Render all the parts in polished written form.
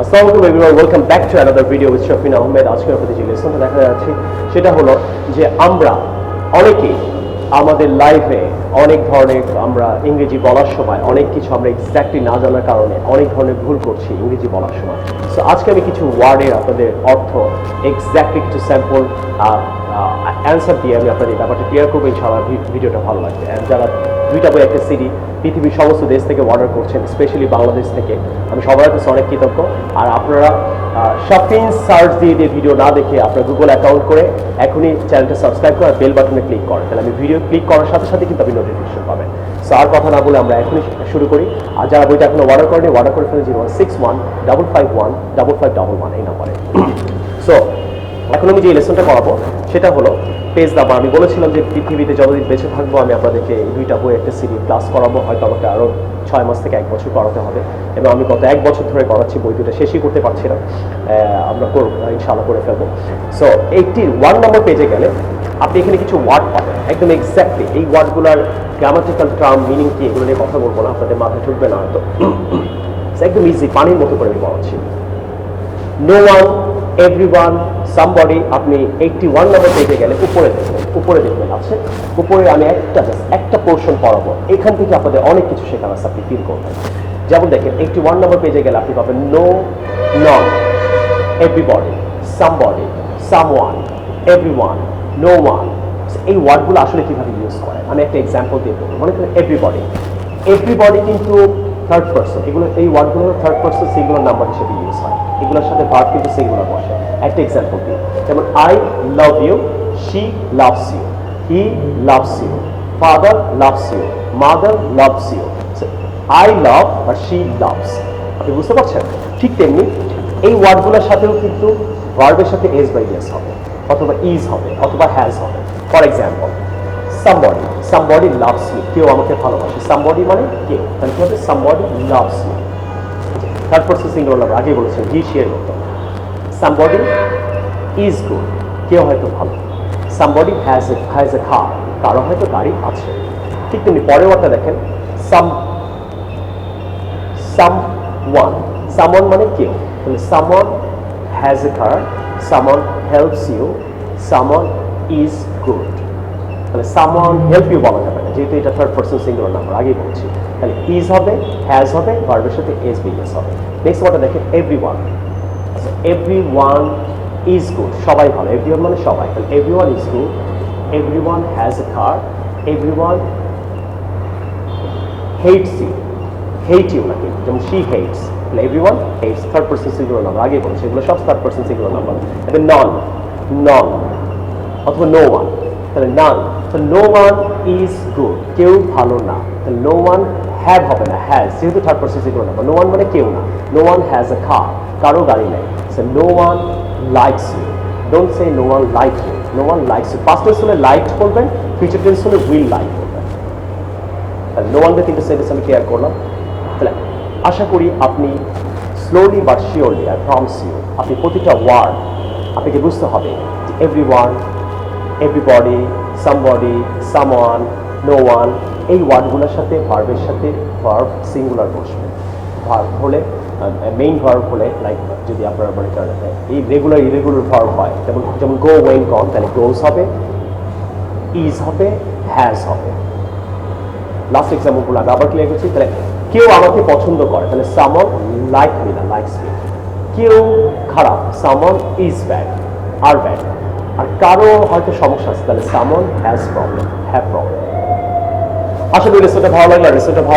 আসসালামু আলাইকুম everyone, welcome back to another video with Shafin Ahmed. আজকের আপনাদের যে লেসনটা দেখা যাচ্ছে সেটা হলো যে আমরা অনেকেই আমাদের লাইফে অনেক ধরনের আমরা ইংরেজি বলার সময় অনেক কিছু আমরা এক্স্যাক্টলি না জানার কারণে অনেক ধরনের ভুল করছি ইংরেজি বলার সময়। সো আজকে আমি কিছু ওয়ার্ডের আপনাদের অর্থ এক্স্যাক্টলি কিছু স্যাম্পল অ্যান্সার দিয়ে আমি আপনাদের ব্যাপারটা ক্লিয়ার করবো। ইনশাআল্লাহ ভিডিওটা ভালো লাগবে। অ্যান্ড যারা 2টা বই একটা সিডি পৃথিবীর সমস্ত দেশ থেকে অর্ডার করছেন, স্পেশালি বাংলাদেশ থেকে, আমি সবার কাছে অনেক কৃতজ্ঞ। আর আপনারা শাফিনস সার্চ দিয়ে ভিডিও না দেখে আপনার গুগল অ্যাকাউন্ট করে এখনই চ্যানেলটা সাবস্ক্রাইব করে বেল বাটনে ক্লিক করেন, তাহলে আমি ভিডিও ক্লিক করার সাথে সাথে কিন্তু আপনি নোটিফিকেশন পাবেন। সো আর কথা না বলে আমরা এখনই শুরু করি। আর যারা বইটা এখনো অর্ডার করেনি অর্ডার করে ফেলে 0161551551 এই নাম্বারে। সো এখন আমি যে লেসনটা করাবো সেটা হলো পেজ নাম্বার। আমি বলেছিলাম যে পৃথিবীতে যতদিন বেঁচে থাকবো আমি আপনাদেরকে এই 2টা বই একটা সিডি ক্লাস করাবো। হয়তো আমাকে আরও 6 মাস থেকে 1 বছর করাতে হবে, এবং আমি গত 1 বছর ধরে করাচ্ছি। বই 2টা শেষই করতে পারছি না, আমরা ইনশাআল্লাহ করে ফেলবো। সো 81 নম্বর পেজে গেলে আপনি এখানে কিছু ওয়ার্ড পাবেন একদম এক্স্যাক্টলি। এই ওয়ার্ডগুলোর গ্রামাটিক্যাল টার্ম মিনিং কি এগুলো নিয়ে কথা বলবো না, আপনাদের মাথায় ঢুকবে না হয়তো। একদম ইজি, পানির মতো করে আমি বলাচ্ছি। No one, everyone, somebody. আপনি 81 নম্বর পেজে গেলে উপরে দেখবেন আছে। উপরে আমি একটা পোর্শন পড়াবো, এখান থেকে আপনাদের অনেক কিছু শেখার আছে, আপনি ফিল করবেন। যেমন দেখেন 81 নম্বর পেজে গেলে আপনি পাবেন no, none, everybody, somebody, someone, everyone, no one. এই ওয়ার্ডগুলো আসলে কিভাবে ইউজ করে আমি একটা এক্সাম্পল দিয়ে বলবো। মনে করেন এভরিবডি কিন্তু থার্ড পার্সন, এই ওয়ার্ডগুলো থার্ড পার্সন সিঙ্গুলার নাম্বার হিসেবে ইউজ হয়। এগুলোর সাথে ভার্ব কিন্তু সিঙ্গুলার বসে। একটা এক্সাম্পল দিই, যেমন I love you, she loves you, he loves you, father loves you, mother loves you. I love আর শি লাভস, আপনি বুঝতে পারছেন? ঠিক তেমনি এই ওয়ার্ডগুলোর সাথেও কিন্তু ভার্বের সাথে এস বাই এস হবে, অথবা ইজ হবে, অথবা হ্যাজ হবে। For example somebody loves you, কেউ আমাকে ভালোবাসে। somebody মানে কেউ, তাহলে কি হবে? somebody loves you। Third person singular number, আগে বলেছেন হি সি এর মতো। somebody is good, কেউ হয়তো ভালো। somebody has a car, কারো হয়তো গাড়ি আছে। ঠিক তেমনি পরের ওয়ার্ডটা দেখেন someone মানে কেউ, তাহলে someone has a car, someone helps you, someone is good। তাহলে someone help you বলা যাবে না, যেহেতু এটা থার্ড পারসন সিঙ্গুলার নাম্বার, আগেই বলছি। তাহলে ইজ হবে, হ্যাজ হবে, ভার্বের সাথে এস বি এস হবে। নেক্সট ওয়ার্ডটা দেখেন এভরিওয়ান ইজ গুড, সবাই ভালো। এভরিওয়ান মানে সবাই, তাহলে everyone is good, everyone has a car, everyone hate you নাকি, যেমন শি হেটস, তাহলে everyone hates, third person singular number, আগে বলছি এগুলো সব থার্ড পারসন সিঙ্গুলার নাম্বার। এবার নন অথবা নো ওয়ান, তাহলে নান, তো নো ওয়ান ইজ গুড, কেউ ভালো না। তাহলে নো ওয়ান হ্যাভ হবে না, হ্যাজ, যেহেতু third person singular number. No one মানে কেউ না। No one has a car, কারো গাড়ি নেই। So no one likes you, don't say no one like you, no one likes you. Past tense হলে লাইকড বলবেন, ফিউচার টেন্স হলে will like বলবেন। তাহলে নো ওয়ানকে 3টে সেন্টেন্স আমি ক্লিয়ার করলাম। তাহলে আশা করি আপনি slowly but surely, I promise you, আপনি প্রতিটা ওয়ার্ড আপনাকে বুঝতে হবে যে everyone, everybody, somebody, someone, no one, এই ওয়ার্ডগুলোর সাথে ভার্বের সাথে ভার্ব সিঙ্গুলার বসবে। ভার্ব হলে মেইন ভার্ব হলে, লাইক যদি আপনার মনে করেন এই ইরেগুলার ভার্ব হয়, যেমন গো, ওয়েন, গন, তাহলে গোস হবে, ইজ হবে, হ্যাজ হবে। লাস্ট এক্সাম্পলগুলো আমি আবার ক্লিয়ার করছি। তাহলে কেউ আমাকে পছন্দ করে, তাহলে someone like me না, likes me। কেউ খারাপ, someone is bad, are bad। আর কারো হয়তো সমস্যা আছে, তাহলে someone has problem, have problem। আশা করি রেসিপিটা ভালো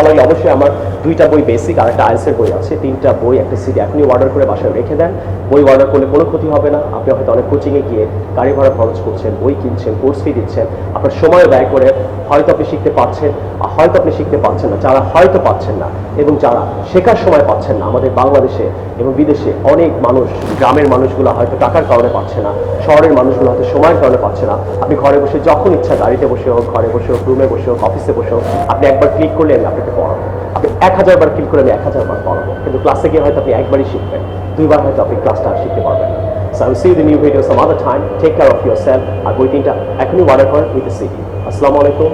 লাগলে অবশ্যই আমার 2টা বই বেসিক আর একটা আইএলটিএস এর বই আছে, 3টা বই একটা সিডি এখনই অর্ডার করে বাসায় রেখে দেন। বই অর্ডার করলে কোনো ক্ষতি হবে না। আপনি হয়তো অনেক কোচিংয়ে গিয়ে গাড়ি ভাড়া খরচ করছেন, বই কিনছেন, কোর্স ফি দিচ্ছেন, আপনার সময় ব্যয় করে হয়তো আপনি শিখতে পারছেন, আর হয়তো আপনি শিখতে পারছেন না। যারা হয়তো পাচ্ছেন না এবং যারা শেখার সময় পাচ্ছেন না, আমাদের বাংলাদেশে এবং বিদেশে অনেক মানুষ, গ্রামের মানুষগুলো হয়তো টাকার কারণে পাচ্ছে না, শহরের মানুষগুলো হয়তো সময়ের কারণে পাচ্ছে না। আপনি ঘরে বসে যখন ইচ্ছা, গাড়িতে বসে হোক, ঘরে বসে হোক, রুমে বসে হোক, অফিসে বসে হোক, আপনি একবার ক্লিক করলে আমি আপনাকে পড়াবো। আপনি 1000 বার ক্লিক করে আমি 1000 বার পড়াবো। কিন্তু ক্লাসে গিয়ে হয়তো আপনি একবারই শিখবেন, 2বার হয়তো আপনি ক্লাসটা আর শিখতে পারবেন না। So I will see you in the new video some other time. Take care of yourself. আর বই 3টা এখনই অর্ডার করেন with the CD। আসসালামু আলাইকুম।